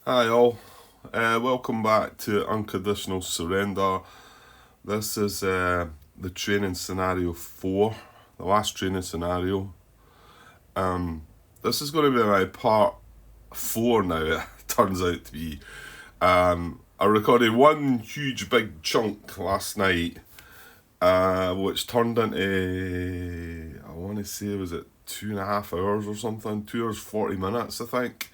Hi all, welcome back to Unconditional Surrender. This is the training scenario 4, the last training scenario. This is going to be my part 4 now, it turns out to be. I recorded one huge big chunk last night, which turned into, I want to say, was it 2.5 hours or something? 2 hours 40 minutes, I think.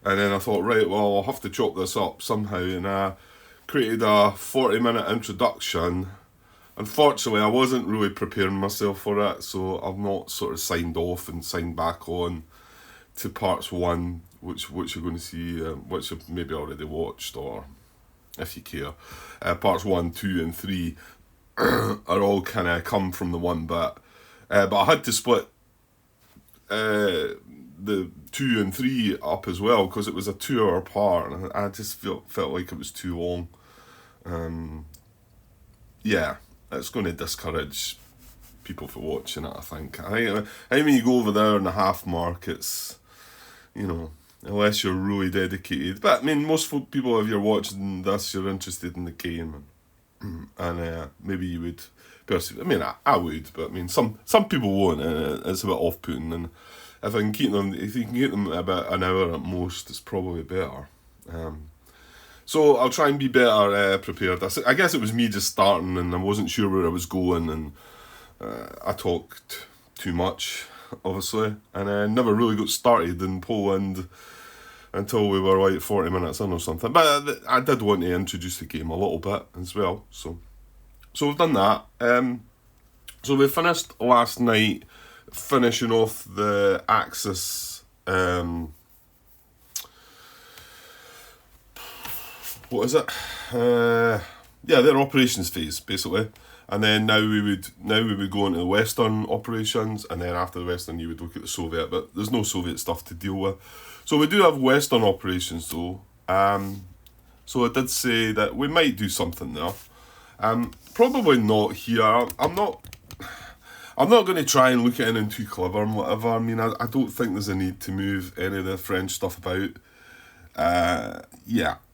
And then I thought, right, well, I'll have to chop this up somehow. And I created a 40-minute introduction. Unfortunately, I wasn't really preparing myself for it, so I've not sort of signed off and signed back on to parts 1, which you're going to see, which you've maybe already watched, or if you care. Parts 1, 2, and 3 are all kind of come from the one bit. But I had to split the 2 and 3 up as well because it was a 2 hour part and I just felt like it was too long. Yeah, it's going to discourage people from watching it, I think. I think when you go over the hour and a half mark, it's, unless you're really dedicated. But I mean, most people, if you're watching this, you're interested in the game, and maybe you would. I mean, I would, but I mean, some people won't, and it's a bit off-putting. And if you can get them about an hour at most, it's probably better. So I'll try and be better prepared. I guess it was me just starting, and I wasn't sure where I was going, and I talked too much, obviously, and I never really got started in Poland until we were like 40 minutes in or something. But I did want to introduce the game a little bit as well, so we've done that. So we finished last night finishing off the Axis. What is it? Their operations phase basically, and then now we would go into the Western operations, and then after the Western you would look at the Soviet. But there's no Soviet stuff to deal with, so we do have Western operations though. So I did say that we might do something there. Probably not here. I'm not going to try and look at anything too clever and whatever. I mean, I don't think there's a need to move any of the French stuff about. A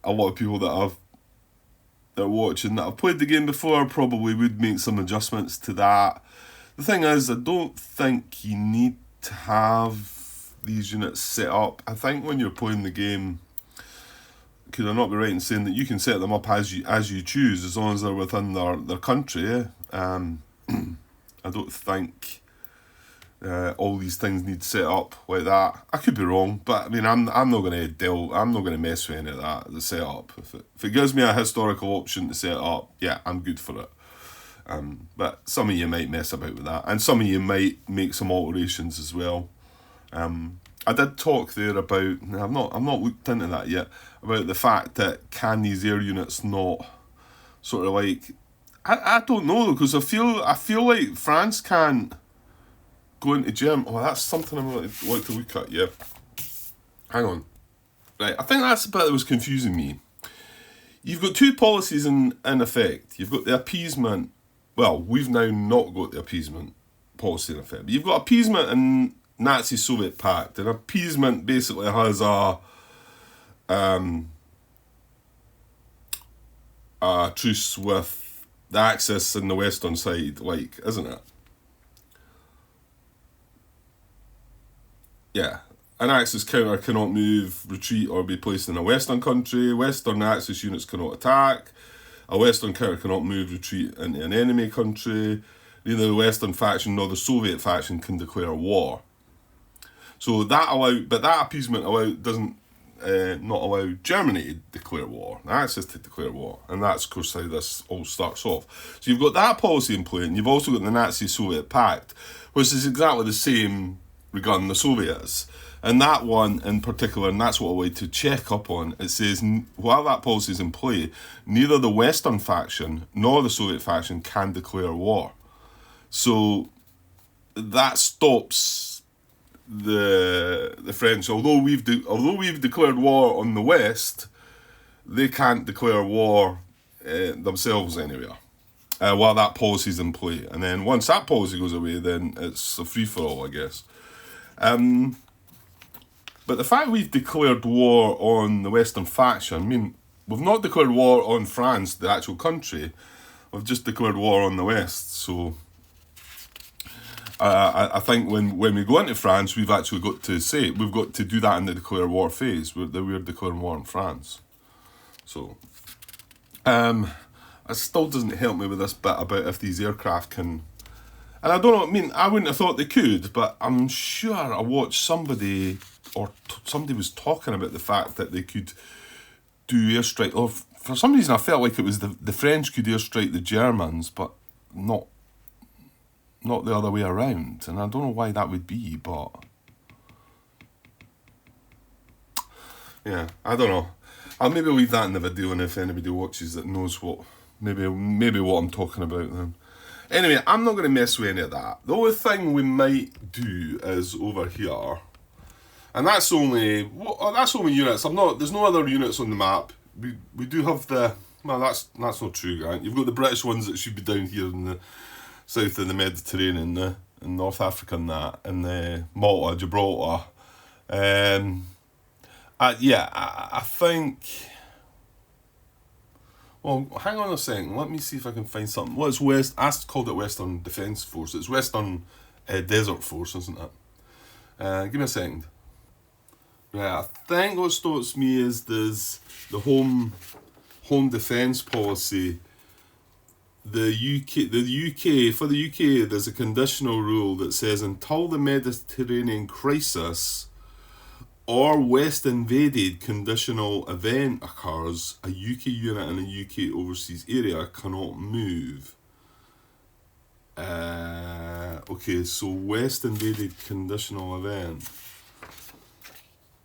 lot of people that are watching that have played the game before probably would make some adjustments to that. The thing is, I don't think you need to have these units set up. I think when you're playing the game, could I not be right in saying that you can set them up as you choose, as long as they're within their country? I don't think all these things need set up like that. I could be wrong, but I mean, I'm not going to mess with any of that. The setup, if it gives me a historical option to set up, yeah, I'm good for it. But some of you might mess about with that, and some of you might make some alterations as well. I did talk there about. I've not looked into that yet, about the fact that can these air units not sort of like. I don't know, because I feel like France can't go into Germany. Oh, that's something I'm like to look at. Yeah, hang on. Right, I think that's the bit that was confusing me. You've got two policies in effect. You've got the appeasement. Well, we've now not got the appeasement policy in effect. But you've got appeasement and Nazi-Soviet pact. And appeasement basically has a truce with the Axis and the Western side, like, isn't it? Yeah. An Axis counter cannot move, retreat, or be placed in a Western country. Western Axis units cannot attack. A Western counter cannot move, retreat into an enemy country. Neither the Western faction nor the Soviet faction can declare war. So that appeasement doesn't not allow Germany to declare war, the Axis to declare war, and that's of course how this all starts off. So you've got that policy in play, and you've also got the Nazi-Soviet pact, which is exactly the same regarding the Soviets. And that one in particular, and that's what I like to check up on, it says while that policy is in play, neither the Western faction nor the Soviet faction can declare war. So that stops the French. Although we've declared war on the West, they can't declare war themselves anywhere while that policy's in play. And then once that policy goes away, then it's a free for all, I guess. But the fact we've declared war on the Western faction, I mean, we've not declared war on France, the actual country. We've just declared war on the West. So I think when we go into France, we've actually got to say it. We've got to do that in the declare war phase. We're declaring war on France. So it still doesn't help me with this bit about if these aircraft can. And I don't know, I mean, I wouldn't have thought they could, but I'm sure I watched somebody, or somebody was talking about the fact that they could do airstrike. Or for some reason, I felt like it was the French could airstrike the Germans, but not the other way around. And I don't know why that would be, but yeah, I don't know. I'll maybe leave that in the video, and if anybody watches that knows what, maybe what I'm talking about then. Anyway, I'm not going to mess with any of that. The only thing we might do is over here, and that's only units. There's no other units on the map. We do have the, well, that's not true, Grant. You've got the British ones that should be down here in the south of the Mediterranean, in North Africa and that, and Malta, Gibraltar. I think. Well, hang on a second. Let me see if I can find something. Well, it's West. I called it Western Defence Force. It's Western Desert Force, isn't it? Give me a second. Right, I think what stops me is there's the home defence policy. The UK for the UK, there's a conditional rule that says until the Mediterranean crisis or West invaded conditional event occurs, a UK unit in a UK overseas area cannot move. Okay, so West invaded conditional event.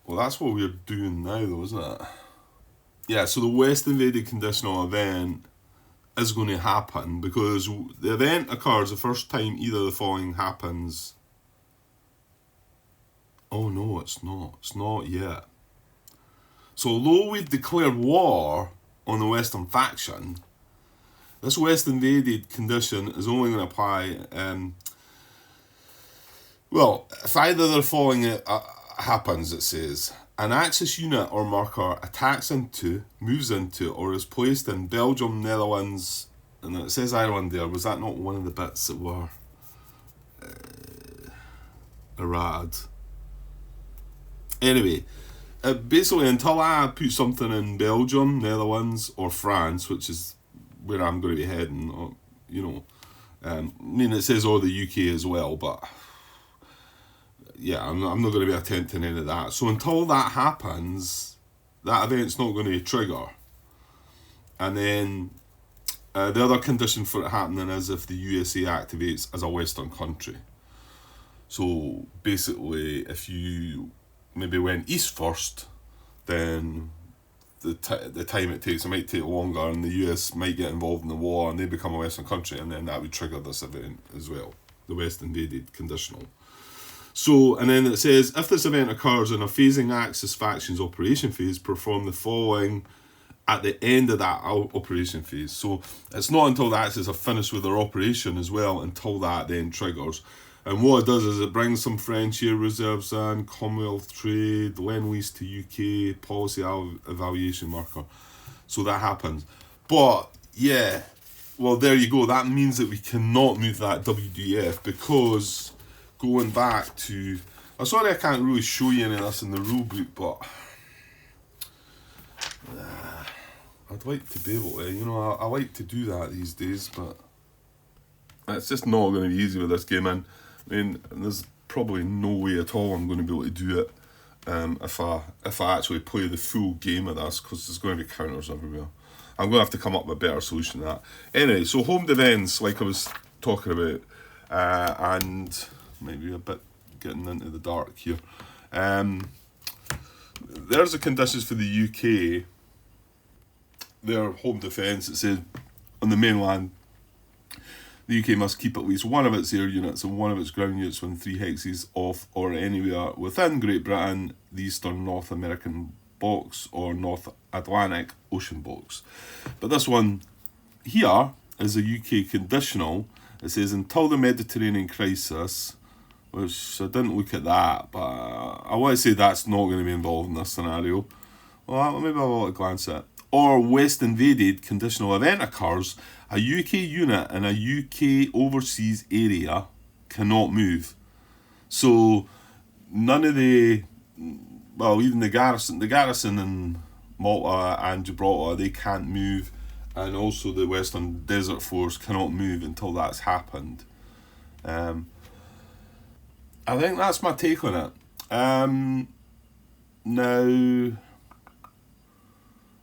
Well, that's what we're doing now, though, isn't it? Yeah, so the West invaded conditional event is going to happen because the event occurs the first time either of the following happens. Oh no, it's not. It's not yet. So although we've declared war on the Western faction, this West invaded condition is only going to apply. Well, if either of the following happens, it says an Axis unit or marker attacks into, moves into, or is placed in Belgium, Netherlands, and it says Ireland there. Was that not one of the bits that were errated? Anyway, basically until I put something in Belgium, Netherlands, or France, which is where I'm going to be heading, or, I mean, it says all the UK as well, but yeah, I'm not going to be attempting any of that. So until that happens, that event's not going to trigger. And then the other condition for it happening is if the USA activates as a Western country. So basically, if you maybe went east first, then the time it takes, it might take longer, and the US might get involved in the war and they become a Western country, and then that would trigger this event as well, the West invaded conditional. So, and then it says, if this event occurs in a phasing Axis factions operation phase, perform the following at the end of that operation phase. So it's not until the Axis have finished with their operation as well until that then triggers. And what it does is it brings some French air reserves in, Commonwealth trade, Lend-Lease to UK, policy evaluation marker. So that happens. But, yeah, well, there you go. That means that we cannot move that WDF because going back to... I'm sorry I can't really show you any of this in the rule book, but... I'd like to be able to, I like to do that these days, but... It's just not going to be easy with this game, and I mean, there's probably no way at all I'm going to be able to do it if I actually play the full game of this, because there's going to be counters everywhere. I'm going to have to come up with a better solution to that. Anyway, so home defence, like I was talking about, and maybe a bit getting into the dark here. There's the conditions for the UK. Their home defence, it says on the mainland, the UK must keep at least one of its air units and one of its ground units within 3 hexes off or anywhere within Great Britain, the Eastern North American box or North Atlantic Ocean box. But this one here is a UK conditional. It says until the Mediterranean crisis which I didn't look at that, but I want to say that's not going to be involved in this scenario. Well, maybe I'll glance at it. Or West invaded, conditional event occurs, a UK unit in a UK overseas area cannot move. So none of the, well, even the garrison in Malta and Gibraltar, they can't move, and also the Western Desert Force cannot move until that's happened. I think that's my take on it. Now,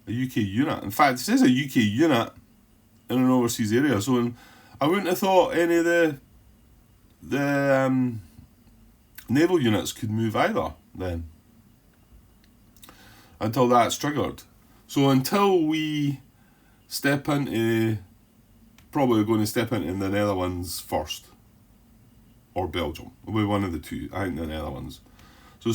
a UK unit. In fact, it says a UK unit in an overseas area. So I wouldn't have thought any of the naval units could move either then, until that's triggered. So until we step into, probably going to step into the Netherlands first, or Belgium. It'll be one of the two. I think the Netherlands. So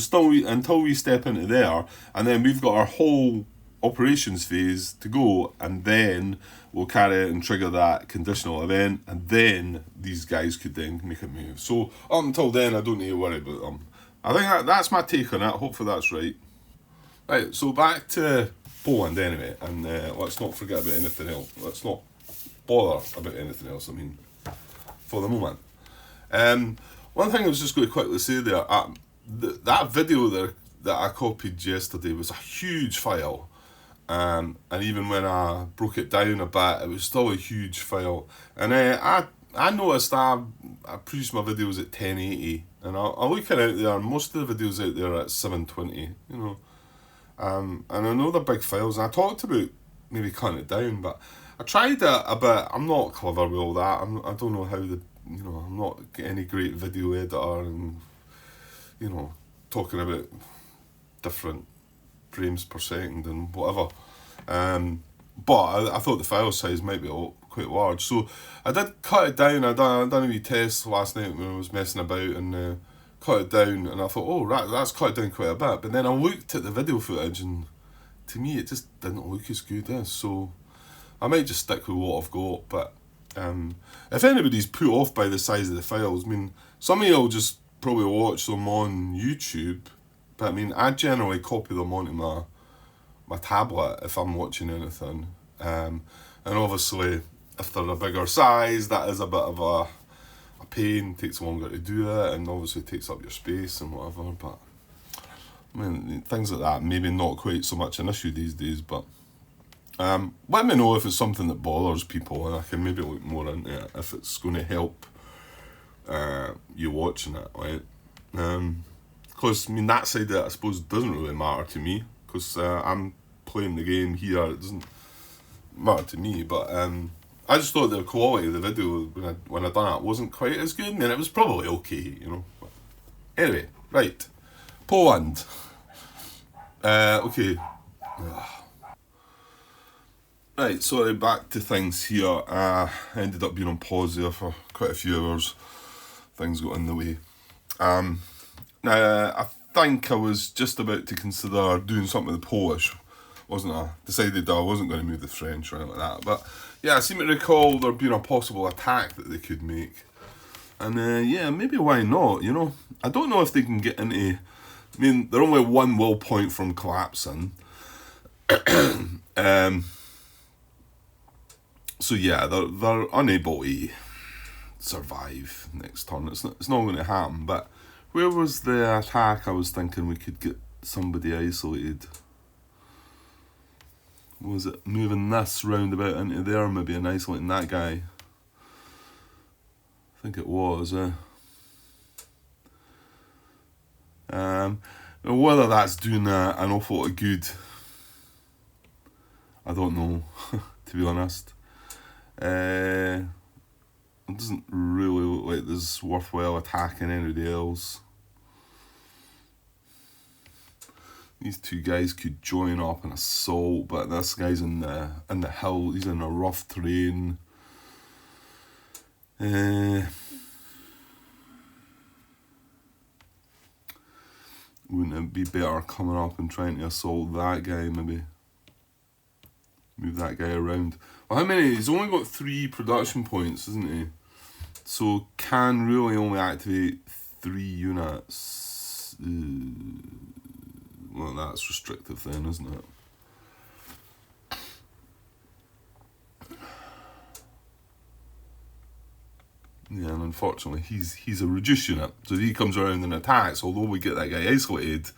until we step into there, and then we've got our whole operations phase to go, and then we'll carry it and trigger that conditional event, and then these guys could then make a move. So up until then, I don't need to worry about them. I think that's my take on it. Hopefully that's right. Right, so back to Poland anyway, and let's not forget about anything else. Let's not bother about anything else, I mean, for the moment. One thing I was just going to quickly say there, that video there that I copied yesterday was a huge file. And even when I broke it down a bit, it was still a huge file. And I noticed I produced my videos at 1080, and I look at it there, most of the videos out there are at 720, you know. And I know they're big files, and I talked about maybe cutting it down, but I tried it a bit. I'm not clever with all that. I don't know how I'm not any great video editor, and, you know, talking about different frames per second and whatever. But I thought the file size might be quite large, so I did cut it down. I done a wee test last night when I was messing about, and cut it down, and I thought, oh right, that's cut it down quite a bit. But then I looked at the video footage, and to me it just didn't look as good as. So I might just stick with what I've got. But if anybody's put off by the size of the files, I mean, some of you will just probably watch them on YouTube, but I mean, I generally copy them onto my tablet if I'm watching anything. And obviously, if they're a bigger size, that is a bit of a pain, takes longer to do it, and obviously takes up your space and whatever. But I mean, things like that, maybe not quite so much an issue these days, but let me know if it's something that bothers people, and I can maybe look more into it if it's going to help you watching it, right? Because I mean, that side of it I suppose doesn't really matter to me, because I'm playing the game here. It doesn't matter to me, but I just thought the quality of the video when I done it wasn't quite as good. I mean, it was probably okay, you know. But anyway, right, Poland. Okay. Right, sorry, back to things here. I ended up being on pause there for quite a few hours. Things got in the way. Now, I think I was just about to consider doing something with the Polish, wasn't I? Decided that I wasn't going to move the French or anything like that. But yeah, I seem to recall there being a possible attack that they could make. And yeah, maybe why not, you know? I don't know if they can get into... I mean, they're only one will point from collapsing. So yeah, they're unable to survive next turn. It's not going to happen. But where was the attack I was thinking we could get somebody isolated? Was it moving this roundabout into there, maybe, and isolating that guy? I think it was. Whether that's doing an awful lot of good, I don't know, to be honest. It doesn't really look like there's worthwhile attacking anybody else. These two guys could join up and assault, but this guy's in the hill. He's in a rough terrain. Wouldn't it be better coming up and trying to assault that guy, maybe? Move that guy around. Well, how many? He's only got 3 production points, isn't he? So can really only activate 3 units. Well, that's restrictive then, isn't it? Yeah, and unfortunately, he's a reduced unit. So if he comes around and attacks, although we get that guy isolated,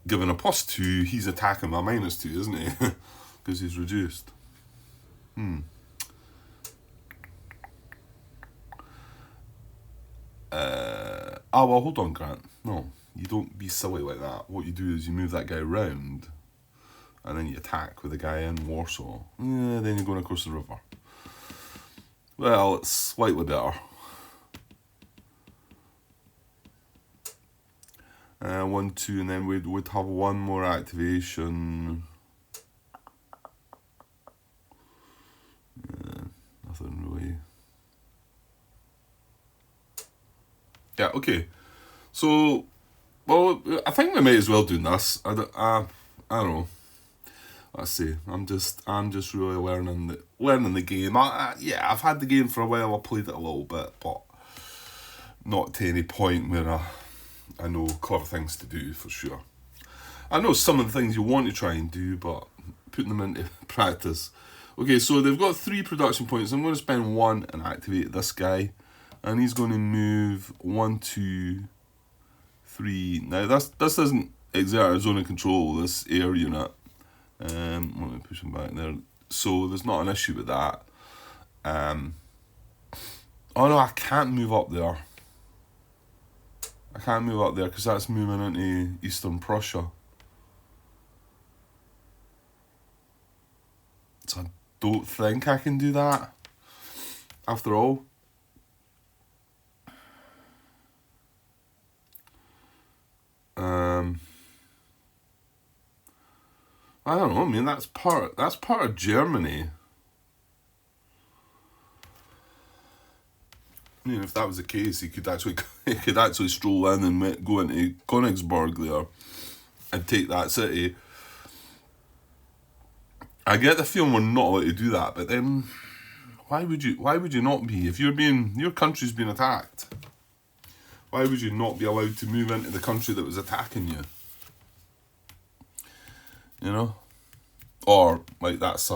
given a +2, he's attacking my -2, isn't he? Because he's reduced. Well, hold on, Grant. No, you don't be silly like that. What you do is you move that guy round, and then you attack with the guy in Warsaw. Yeah, then you're going across the river. Well, it's slightly better. 1, 2, and then we'd have one more activation. Nothing really. Yeah, okay. So, well, I think we might as well do this. I don't know. Let's see. I'm just really learning the game. Yeah, I've had the game for a while. I played it a little bit, but not to any point where I know clever things to do for sure. I know some of the things you want to try and do, but putting them into practice. Okay, so they've got 3 production points. I'm going to spend 1 and activate this guy, and he's going to move 1, 2, 3. Now this doesn't exert a zone of control. This air unit. Let me push him back there. So there's not an issue with that. Oh no, I can't move up there. I can't move up there because that's moving into Eastern Prussia. So I don't think I can do that. After all. I don't know. I mean, that's part of Germany. I mean, if that was the case, he could actually stroll in and go into Königsberg there and take that city. I get the feeling we're not allowed to do that, but then why would you not be? If your country's been attacked, why would you not be allowed to move into the country that was attacking you? You know? Or, like, that's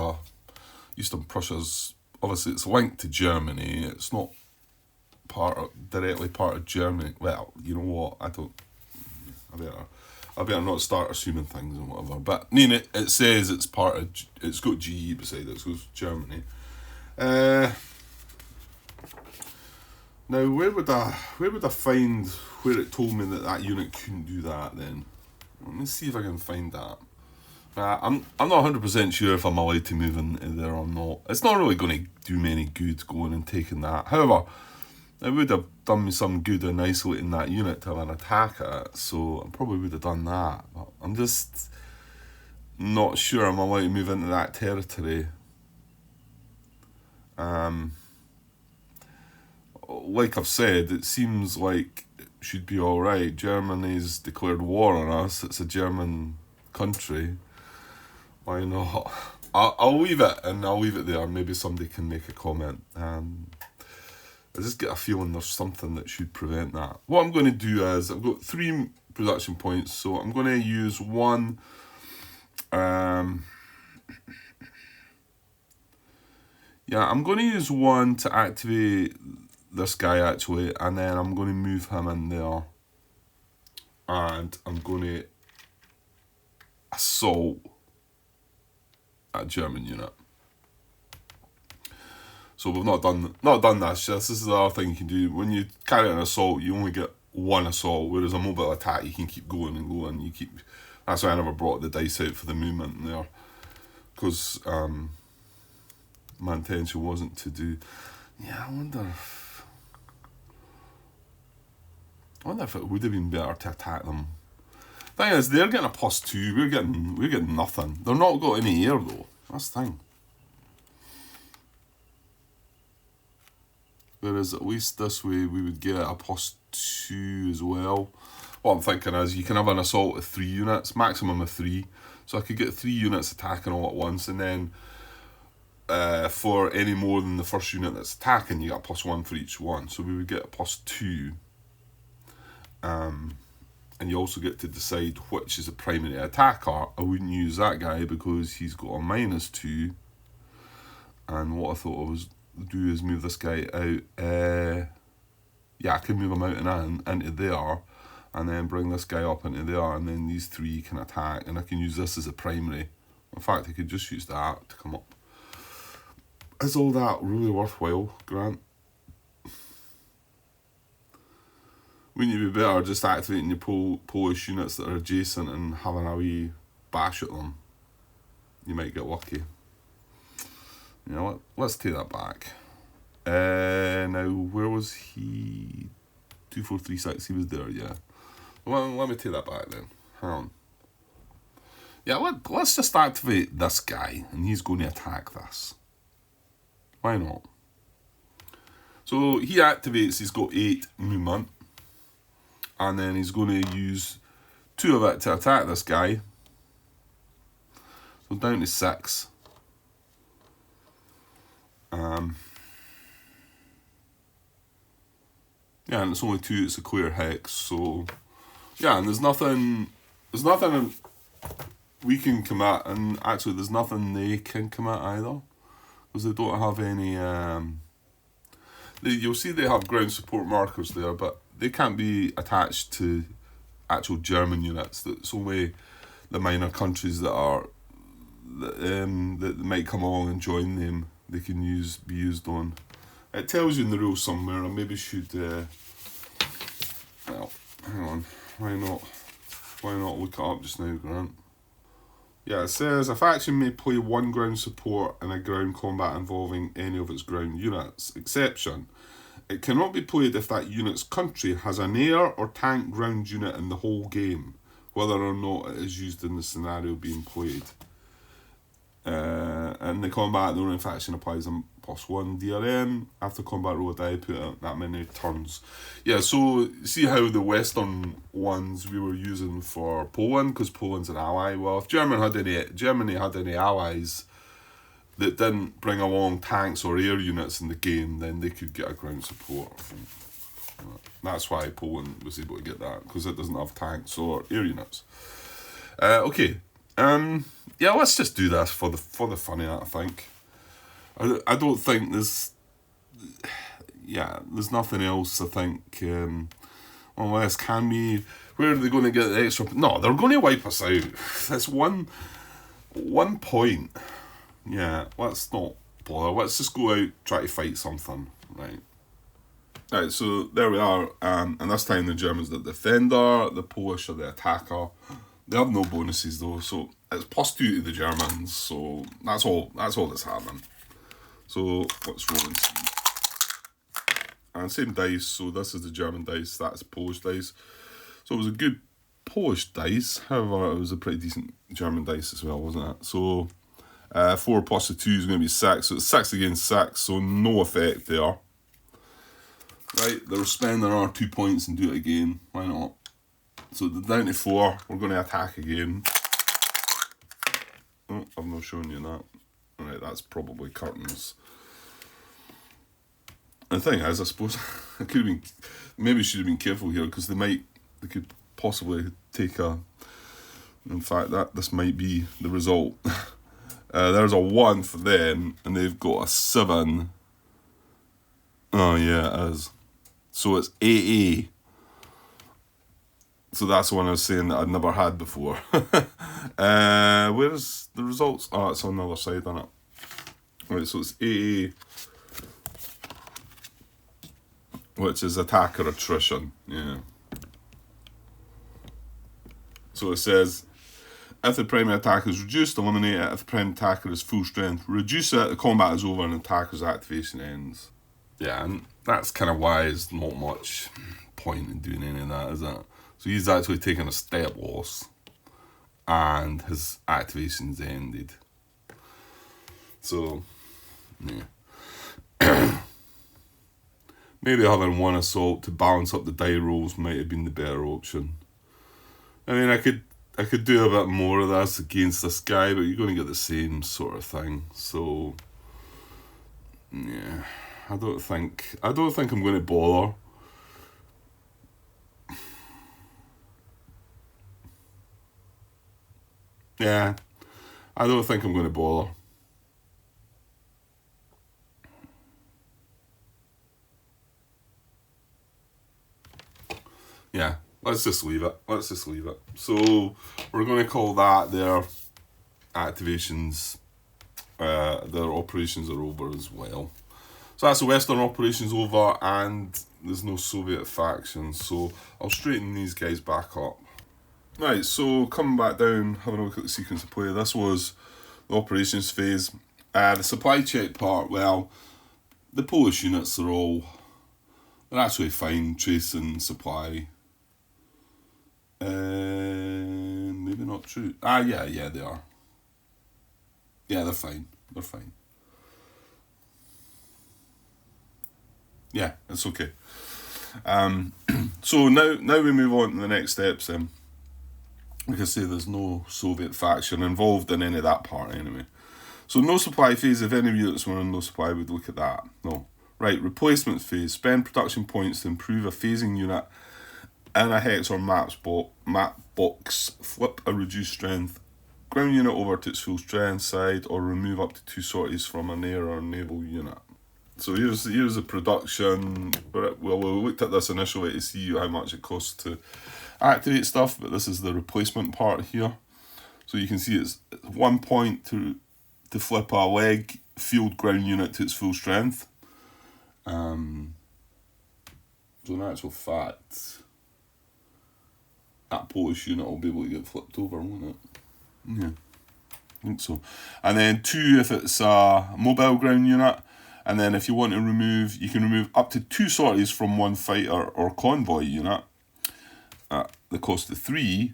Eastern Prussia's, obviously it's linked to Germany, it's not directly part of Germany. Well, you know what, I better not start assuming things and whatever, but I mean, it says it's part of, it's got GE beside it, so it's Germany. Now, where would I find where it told me that unit couldn't do that then? Let me see if I can find that. I'm not 100% sure if I'm allowed to move in there or not. It's not really going to do me any good going and taking that. However, it would have done me some good in isolating that unit to have an attack at it, so I probably would have done that. But I'm just not sure I'm allowed to move into that territory. Like I've said, it seems like it should be alright. Germany's declared war on us. It's a German country. Why not? I'll leave it, and I'll leave it there. Maybe somebody can make a comment. I just get a feeling there's something that should prevent that. What I'm going to do is, I've got 3 production points, so I'm going to use 1. I'm going to use 1 to activate this guy actually, and then I'm going to move him in there, and I'm going to assault a German unit. So we've not done this. This is the other thing you can do. When you carry an assault, you only get 1 assault, whereas a mobile attack, you can keep going and going. That's why I never brought the dice out for the movement there, because my intention wasn't to do. Yeah, I wonder if it would have been better to attack them. Thing is, they're getting a +2. We're getting nothing. They're not got any air though. That's the thing. Whereas at least this way we would get a +2 as well. What I'm thinking is you can have an assault of 3 units, maximum of 3. So I could get 3 units attacking all at once, and then for any more than the first unit that's attacking, you get a +1 for each one. So we would get a +2. And you also get to decide which is a primary attacker. I wouldn't use that guy because he's got a -2. And what I thought I was do is move this guy out. Yeah, I can move him out and into there, and then bring this guy up into there, and then these three can attack, and I can use this as a primary. In fact, I could just use that to come up. Is all that really worthwhile, Grant? Wouldn't you be better just activating your Polish units that are adjacent and having a wee bash at them? You might get lucky. You know what? Let's take that back. Now, where was he? 2436, he was there, yeah. Well, let me take that back then. Hang on. Yeah, let's just activate this guy, and he's going to attack this. Why not? So he activates, he's got 8 movement, and then he's going to use 2 of it to attack this guy. So down to 6. Yeah, and it's only 2, it's a clear hex, so yeah, and there's nothing we can commit, and actually there's nothing they can commit either, because they don't have any, you'll see they have ground support markers there, but they can't be attached to actual German units. It's only the minor countries that might come along and join them, they can be used on. It tells you in the rules somewhere. I maybe should. Well, hang on. Why not look it up just now, Grant? Yeah, it says a faction may play 1 ground support in a ground combat involving any of its ground units. Exception: it cannot be played if that unit's country has an air or tank ground unit in the whole game, whether or not it is used in the scenario being played. In the combat, the running faction applies a +1 DRM. After combat, roll a die, put out that many turns. Yeah, so see how the Western ones we were using for Poland, because Poland's an ally. Well, if Germany had any allies that didn't bring along tanks or air units in the game, then they could get a ground support. That's why Poland was able to get that, because it doesn't have tanks or air units. Okay. Yeah, let's just do this for the fun of it, I think. I don't think there's nothing else, I think, unless where are they going to get the extra? No, they're going to wipe us out. That's one point. Yeah, let's not bother. Let's just go out, try to fight something, right? Right, so there we are, and this time the Germans are the defender, the Polish are the attacker. They have no bonuses though, so it's +2 to the Germans, so that's all that's happening. So let's roll and see. And same dice, so this is the German dice, that's Polish dice. So it was a good Polish dice, however it was a pretty decent German dice as well, wasn't it? So 4 plus the 2 is going to be 6, so it's 6 against 6, so no effect there. Right, they'll spend our 2 points and do it again, why not? So down to 4, we're going to attack again. Oh, I've not shown you that. Alright, that's probably curtains. And the thing is, I suppose I maybe should have been careful here, because they could possibly take in fact this might be the result. There's a 1 for them, and they've got a 7. Oh yeah, it is. So it's AA. So that's the one I was saying that I'd never had before. Where's the results? Oh, it's on the other side, isn't it? Right, so it's AA, which is attacker attrition. Yeah. So it says, if the primary attack is reduced, eliminate it. If the primary attacker is full strength, reduce it. The combat is over and the attacker's activation ends. Yeah, and that's kind of why there's not much point in doing any of that, is it? So he's actually taken a step loss, and his activation's ended. So, yeah. Maybe having 1 assault to balance up the die rolls might have been the better option. I mean, I could do a bit more of this against this guy, but you're going to get the same sort of thing. So, yeah, I don't think I'm going to bother. Yeah, I don't think I'm going to bother. Yeah, let's just leave it. Let's just leave it. So we're going to call that their activations, their operations are over as well. So that's the Western operations over, and there's no Soviet faction. So I'll straighten these guys back up. Right, so coming back down, having a look at the sequence of play. This was the operations phase. The supply check part, well, the Polish units are all, they're actually fine tracing supply. Maybe not true. Yeah, they are. Yeah, they're fine. They're fine. Yeah, it's okay. So now we move on to the next steps. Like I say, there's no Soviet faction involved in any of that part anyway. So no supply phase. If any units were in no supply, we'd look at that. No. Right, replacement phase. Spend production points to improve a phasing unit in a hex or map box. Flip a reduced strength ground unit over to its full strength side, or remove up to 2 sorties from an air or naval unit. So here's the production. Well, we looked at this initially to see how much it costs to activate stuff, but this is the replacement part here. So you can see it's 1 point to flip a leg field ground unit to its full strength. So in actual fact, that Polish unit will be able to get flipped over, won't it? Yeah, I think so. And then 2 if it's a mobile ground unit. And then if you want to remove, you can remove up to 2 sorties from 1 fighter or convoy unit. At the cost of 3,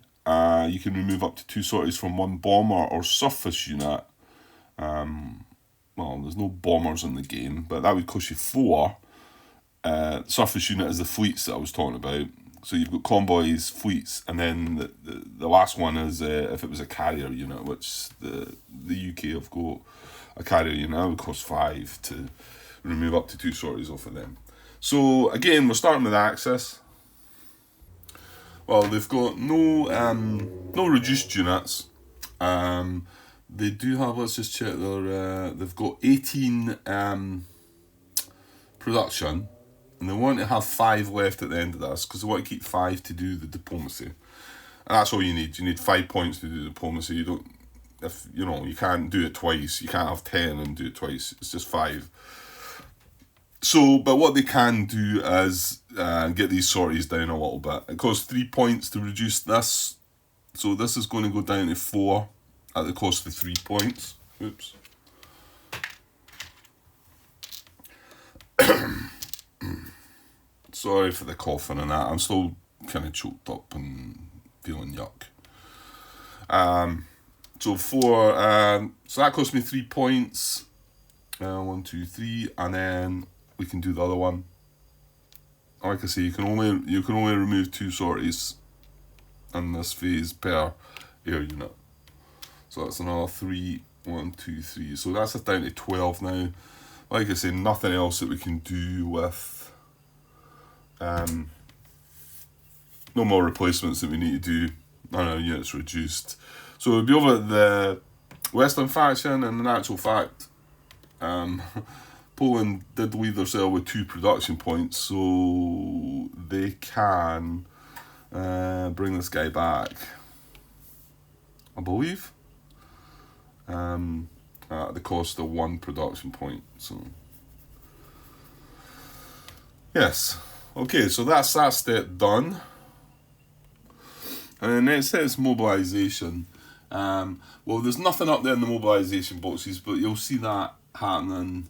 you can remove up to 2 sorties from 1 bomber or surface unit. Well, there's no bombers in the game, but that would cost you 4. Surface unit is the fleets that I was talking about. So you've got convoys, fleets, and then the last one is if it was a carrier unit, which the UK have got a carrier unit. That would cost 5 to remove up to 2 sorties off of them. So again, we're starting with Axis. Well, they've got no reduced units. They do have, let's just check their, they've got 18 production, and they want to have 5 left at the end of this, because they want to keep 5 to do the diplomacy. And that's all you need. You need 5 points to do diplomacy. You don't, if you know, you can't do it twice. You can't have 10 and do it twice. It's just 5. So, but what they can do is get these sorties down a little bit. It costs 3 points to reduce this. So this is going to go down to 4 at the cost of 3 points. Oops. Sorry for the coughing and that. I'm still kind of choked up and feeling yuck. So 4. So that cost me 3 points. 1, 2, 3, and then we can do the other one. Like I say, you can only remove 2 sorties in this phase per air unit. So that's another 3. 1, 2, 3. So that's us down to 12 now. Like I say, nothing else that we can do with. No more replacements that we need to do. None of our units reduced. So we'll be over at the Western faction, and in actual fact, Poland did leave themselves with 2 production points, so they can bring this guy back, I believe, at the cost of 1 production point. So yes, okay, so that's that step done. And the next step is mobilisation. Well, there's nothing up there in the mobilisation boxes, but you'll see that happening.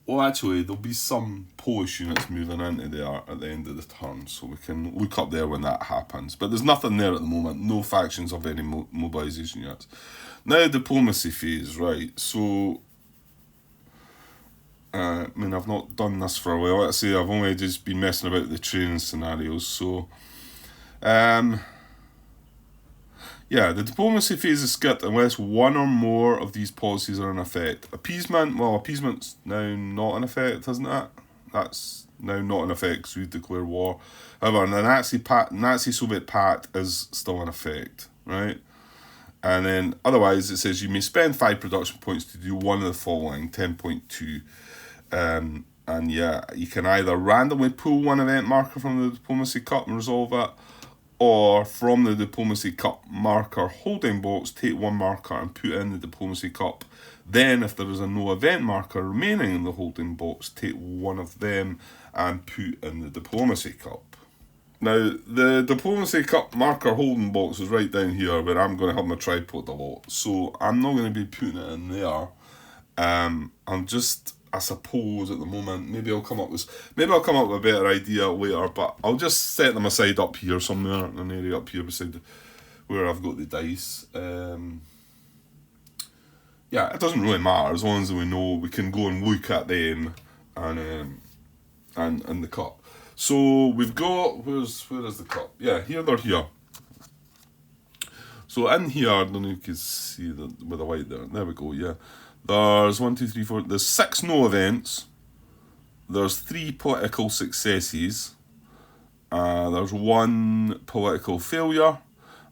Well, actually, there'll be some Polish units moving into there at the end of the turn, so we can look up there when that happens. But there's nothing there at the moment. No factions of any mobilisation units. Now, diplomacy phase, right? So, I mean, I've not done this for a while. Let's say I've only just been messing about the training scenarios. So, yeah, the diplomacy phase is skipped unless one or more of these policies are in effect. Appeasement, well, appeasement's now not in effect, isn't it? That's now not in effect because we declare war. However, the Nazi-Soviet pact is still in effect. right? And then otherwise it says you may spend 5 production points to do one of the following, 10.2. And yeah, you can either randomly pull one event marker from the Diplomacy Cup and resolve it, or from the Diplomacy Cup marker holding box, take one marker and put it in the Diplomacy Cup. Then, if there is a no event marker remaining in the holding box, take one of them and put in the Diplomacy Cup. Now, the Diplomacy Cup marker holding box is right down here where I'm going to have my tripod a lot. So, I'm not going to be putting it in there. I'm just, I suppose at the moment, maybe I'll come up with a better idea later, but I'll just set them aside up here somewhere, in an area up here beside where I've got the dice. Yeah, it doesn't really matter as long as we know we can go and look at them and the cup. So we've got, where is the cup? Yeah, here they're here. So in here, I don't know if you can see with the white there. There we go. Yeah, there's 1, 2, 3, 4. There's 6 no events. There's 3 political successes. There's 1 political failure,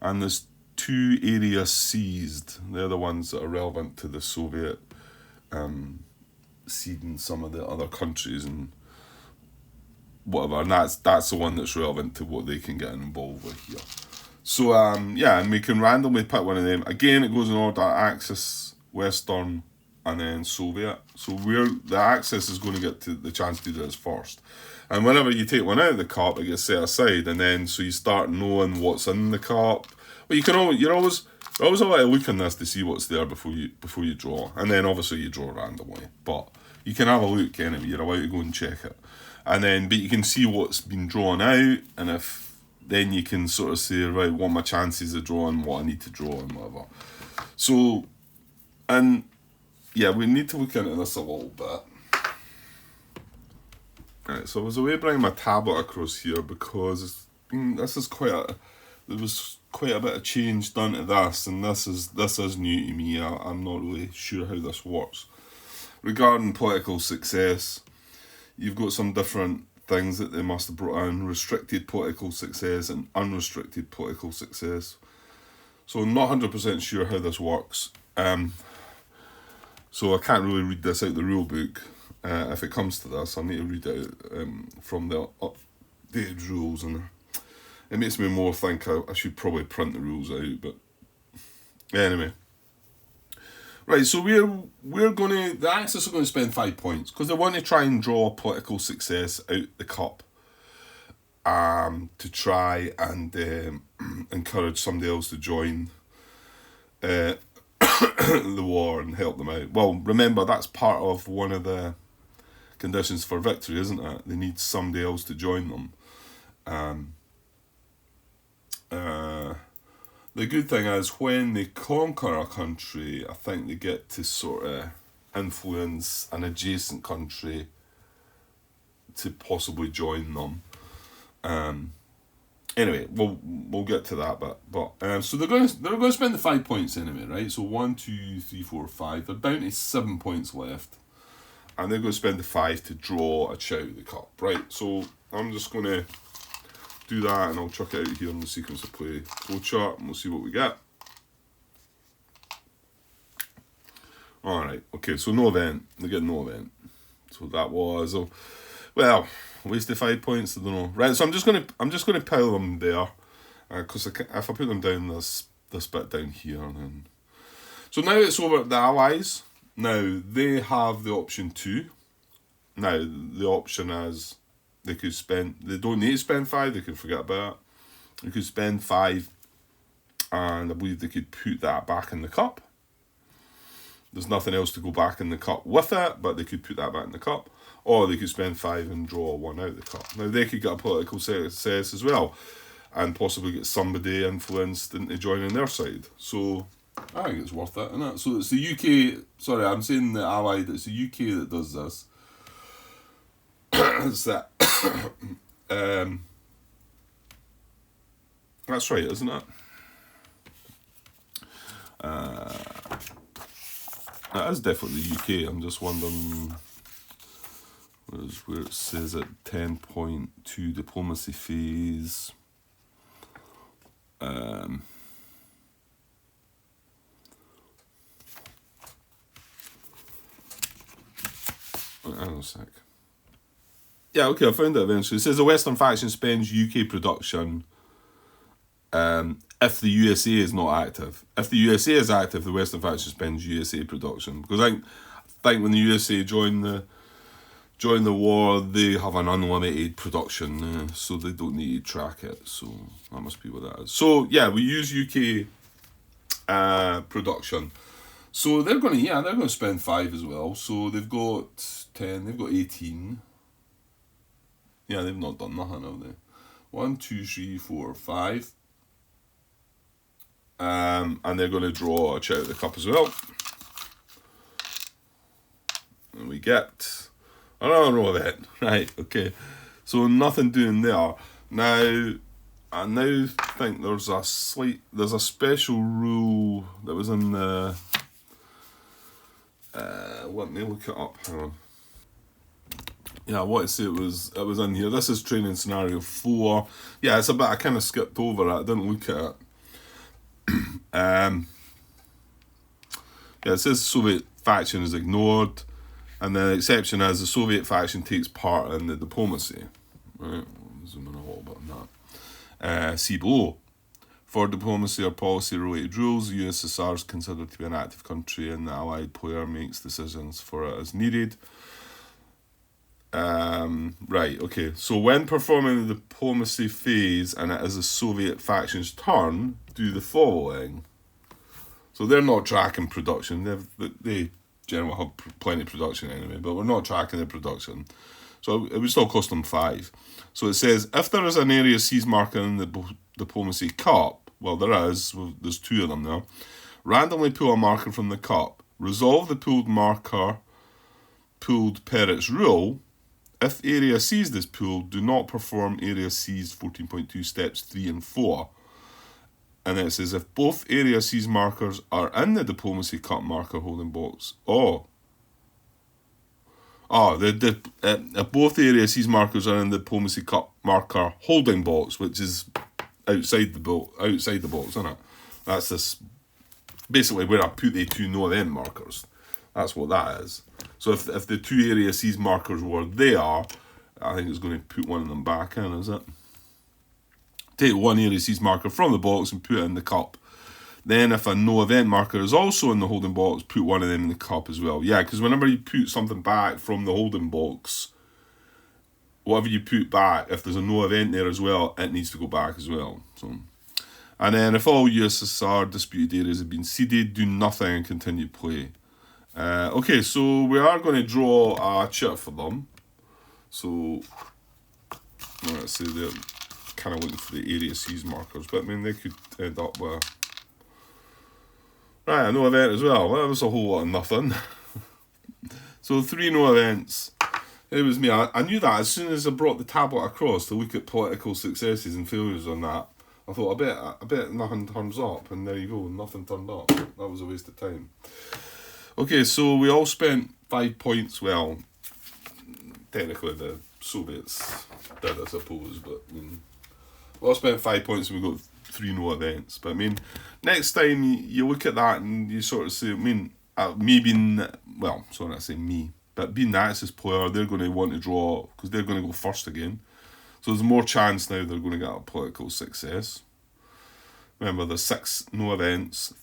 and there's 2 areas seized. They're the ones that are relevant to the Soviet ceding some of the other countries and whatever. And that's the one that's relevant to what they can get involved with here. So yeah, and we can randomly pick one of them. Again, it goes in order: Axis, Western, and then Soviet. So the Axis is going to get to the chance to do this first. And whenever you take one out of the cup, it gets set aside, and then so you start knowing what's in the cup. But you're always allowed to look in this to see what's there before you draw, and then obviously you draw randomly. But you can have a look anyway. You're allowed to go and check it, and then but you can see what's been drawn out, and if then you can sort of say, right, what are my chances of drawing, what I need to draw, and whatever. So, and yeah, we need to look into this a little bit. Right, so I was away bringing my tablet across here because there was quite a bit of change done to this, and this is new to me. I'm not really sure how this works. Regarding political success, you've got some different things that they must have brought in: restricted political success and unrestricted political success. So I'm not 100% sure how this works. So I can't really read this out the rule book. If it comes to this, I'll need to read it out from the updated rules, and it makes me more think I should probably print the rules out. But anyway, right. So the Axis are going to spend 5 points because they want to try and draw political success out the cup, to try and encourage somebody else to join the war and help them out. Well, remember that's part of one of the conditions for victory, isn't it? They need somebody else to join them. The good thing is when they conquer a country, I think they get to sort of influence an adjacent country to possibly join them. Anyway, we'll get to that bit. But so they're going to spend the 5 points anyway, right? So 1, 2, 3, 4, 5. They're down to 7 points left. And they're going to spend the 5 to draw a chow of the cup, right? So I'm just going to do that, and I'll chuck it out here in the sequence of play flowchart, and we'll see what we get. Alright, okay, so no event. They get no event. So that was, well, wasted 5 points, I don't know. Right, so I'm just gonna pile them there, because if I put them down this bit down here, then. So now it's over at the Allies. Now, they have the option 2. Now, the option is they don't need to spend 5, they can forget about it. They could spend 5, and I believe they could put that back in the cup. There's nothing else to go back in the cup with it, but they could put that back in the cup. Or they could spend 5 and draw 1 out of the cup. Now, they could get a political success as well, and possibly get somebody influenced into joining their side. So I think it's worth it, isn't it? So it's the UK, sorry, I'm saying the Allied, it's the UK that does this. It's that. That's right, isn't it? That is definitely the UK. I'm just wondering where it says at 10.2 diplomacy phase. Hang on a sec. Yeah, okay, I found it eventually. It says the Western faction spends UK production if the USA is not active. If the USA is active, the Western faction spends USA production. Because I think when the USA join the war, they have an unlimited production, so they don't need to track it. So that must be what that is. So yeah, we use UK production. So they're going to spend 5 as well. So they've got 10, they've got 18. Yeah, they've not done nothing, have they? 1, 2, 3, 4, 5. And they're going to draw a Check Out the Cup as well. And we get another event. Right, okay. So nothing doing there. Now, I now think there's a special rule that was in the... let me look it up, hang on. Yeah, I want to say it was in here. This is training scenario 4. Yeah, it's a bit, I kind of skipped over it. I didn't look at it. Yeah, it says Soviet faction is ignored, and the exception is the Soviet faction takes part in the diplomacy. Right, zoom in a little bit on that. See below. For diplomacy or policy-related rules, the USSR is considered to be an active country, and the Allied player makes decisions for it as needed. Right, okay. So when performing the diplomacy phase and it is the Soviet faction's turn, do the following. So they're not tracking production. They generally have plenty of production anyway, but we're not tracking the production. So it would still cost them 5. So it says, if there is an area seized marker in the diplomacy cup, well there is, there's 2 of them there, randomly pull a marker from the cup, resolve the pulled marker pulled per its rule. If area seized is pulled, do not perform area seized 14.2 steps 3 and 4. And then it says if both area seized markers are in the diplomacy cup marker holding box. If both area seized markers are in the diplomacy cup marker holding box, which is outside the box, isn't it? That's this basically where I put the 2 no event markers. That's what that is. So if the 2 area seized markers were there, I think it's going to put one of them back in, is it? Take 1 area seized marker from the box and put it in the cup. Then if a no event marker is also in the holding box, put one of them in the cup as well. Yeah, because whenever you put something back from the holding box, whatever you put back, if there's a no event there as well, it needs to go back as well. So, and then if all USSR disputed areas have been ceded, do nothing and continue play. Okay, so we are going to draw a chip for them. So, let's see, they're kind of looking for the area seized markers, but I mean, they could end up with... Right, a no event as well. That was a whole lot of nothing. So 3 no events. It was me. I knew that as soon as I brought the tablet across to look at political successes and failures on that. I thought, I bet nothing turns up, and there you go, nothing turned up. That was a waste of time. Okay, so we all spent 5 points. Well, technically the Soviets did, I suppose, but I mean, we all spent 5 points and we got 3 no events. But I mean, next time you look at that and you sort of say, I mean, me being, well, sorry I say me, but being the Axis player, they're going to want to draw, because they're going to go first again. So there's more chance now they're going to get a political success. Remember, there's 6 no events,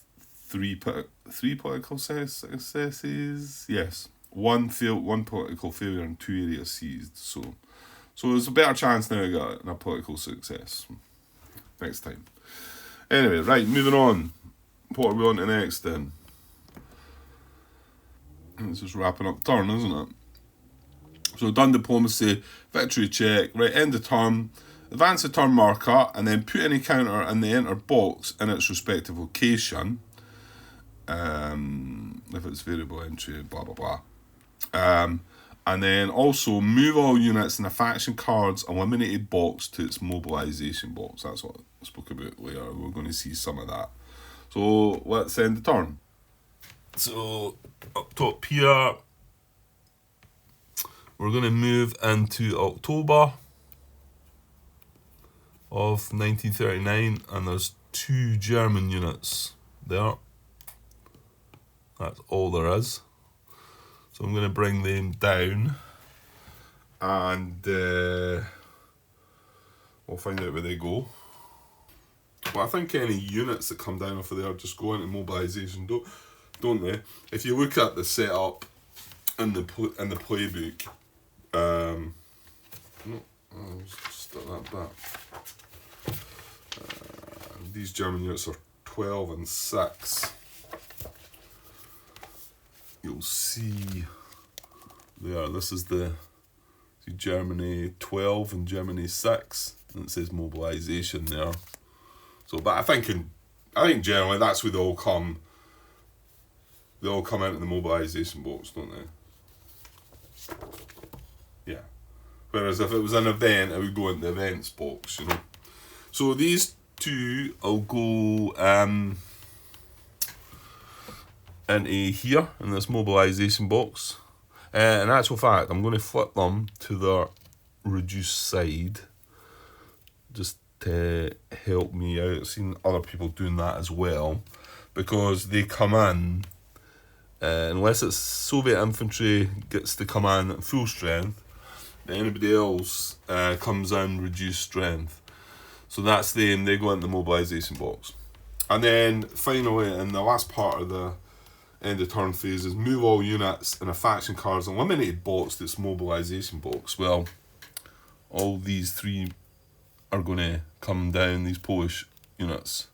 3 political successes. Yes, 1 political failure and 2 areas seized. So there's a better chance now to get a political success next time. Anyway, right, moving on. What are we on to next then? This is wrapping up turn, isn't it? So done diplomacy, victory check, right, end the turn, advance the turn marker, and then put any counter in the enter box in its respective location. If it's variable entry, blah blah blah. And then also move all units in the faction card's eliminated box to its mobilization box. That's what I spoke about later. We're going to see some of that. So let's end the turn. So up top here, we're going to move into October of 1939, and there's 2 German units there. That's all there is. So So I'm going to bring them down, and we'll find out where they go. Well, I think any units that come down off of there just go into mobilisation, don't they? If you look at the setup in the playbook, no, I'll just start that back. These German units are 12 and 6. You'll see there, this is the Germany 12 and Germany 6, and it says mobilisation there. So, but I think generally that's where they all come. They all come out of the mobilisation box, don't they? Yeah. Whereas if it was an event, it would go into the events box, you know. So these two will go into here in this mobilisation box. In actual fact, I'm going to flip them to their reduced side, just to help me out. I've seen other people doing that as well, because they come in, unless it's Soviet infantry gets to come in at full strength, anybody else comes in reduced strength. So that's them, they go into the mobilisation box. And then finally, in the last part of the end of turn phase, is move all units in a faction card's eliminated box that's mobilisation box. Well, all these three are going to come down, these Polish units.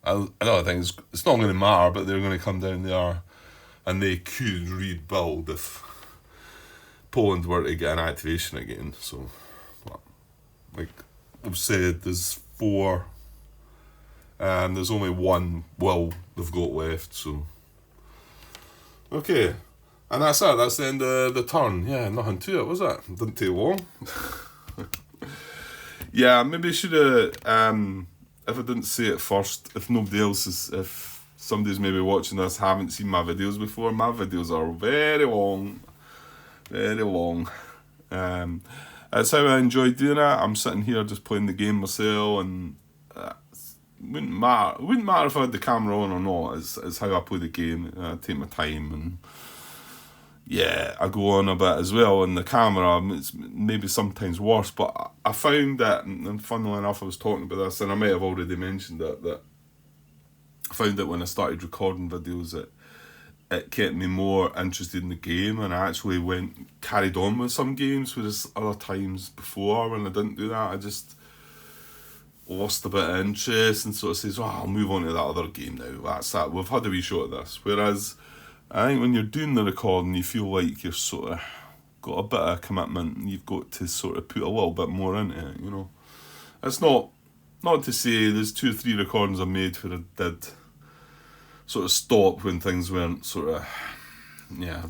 I don't think it's not going to matter, but they're going to come down there, and they could rebuild if Poland were to get an activation again. So, like I've said, there's 4, and there's only 1 will they've got left, so. Okay, and that's it, that's the end of the turn. Yeah, nothing to it, was it? Didn't take long. Yeah, maybe I should have, if I didn't say it first, if somebody's maybe watching this haven't seen my videos before, my videos are very long, very long. That's how I enjoy doing it. I'm sitting here just playing the game myself, and wouldn't matter if I had the camera on or not. It's how I play the game. I take my time, and yeah, I go on a bit as well. And the camera, it's maybe sometimes worse, but I found that, and funnily enough, I was talking about this, and I might have already mentioned it, that I found that when I started recording videos, it kept me more interested in the game, and I actually carried on with some games, whereas other times before, when I didn't do that, I just lost a bit of interest and sort of says, I'll move on to that other game now. That's that. We've had a wee shot of this. Whereas I think when you're doing the recording, you feel like you've sort of got a bit of commitment, and you've got to sort of put a little bit more into it, you know. It's not to say there's 2 or 3 recordings I made where I did sort of stop when things weren't sort of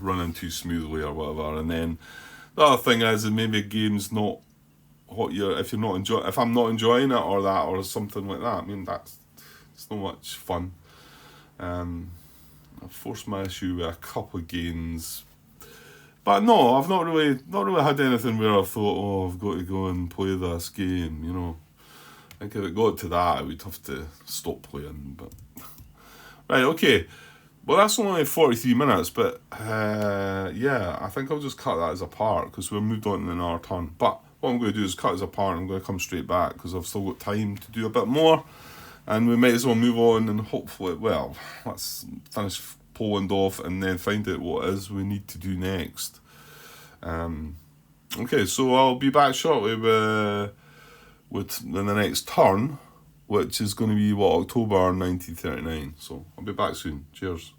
running too smoothly or whatever. And then the other thing is that maybe a game's not what if I'm not enjoying it or something like that. I mean, it's not much fun. I've forced my issue with a couple of games, but no, I've not really had anything where I thought, I've got to go and play this game, you know. I think if it got to that, I would have to stop playing. But right, okay. Well, that's only 43 minutes, but I think I'll just cut that as a part, because we've moved on to another turn. But what I'm going to do is cut as a part, and I'm going to come straight back, because I've still got time to do a bit more, and we might as well move on, and hopefully, let's finish Poland off, and then find out what it is we need to do next. Okay, so I'll be back shortly with the next turn, which is going to be October 1939. So I'll be back soon. Cheers.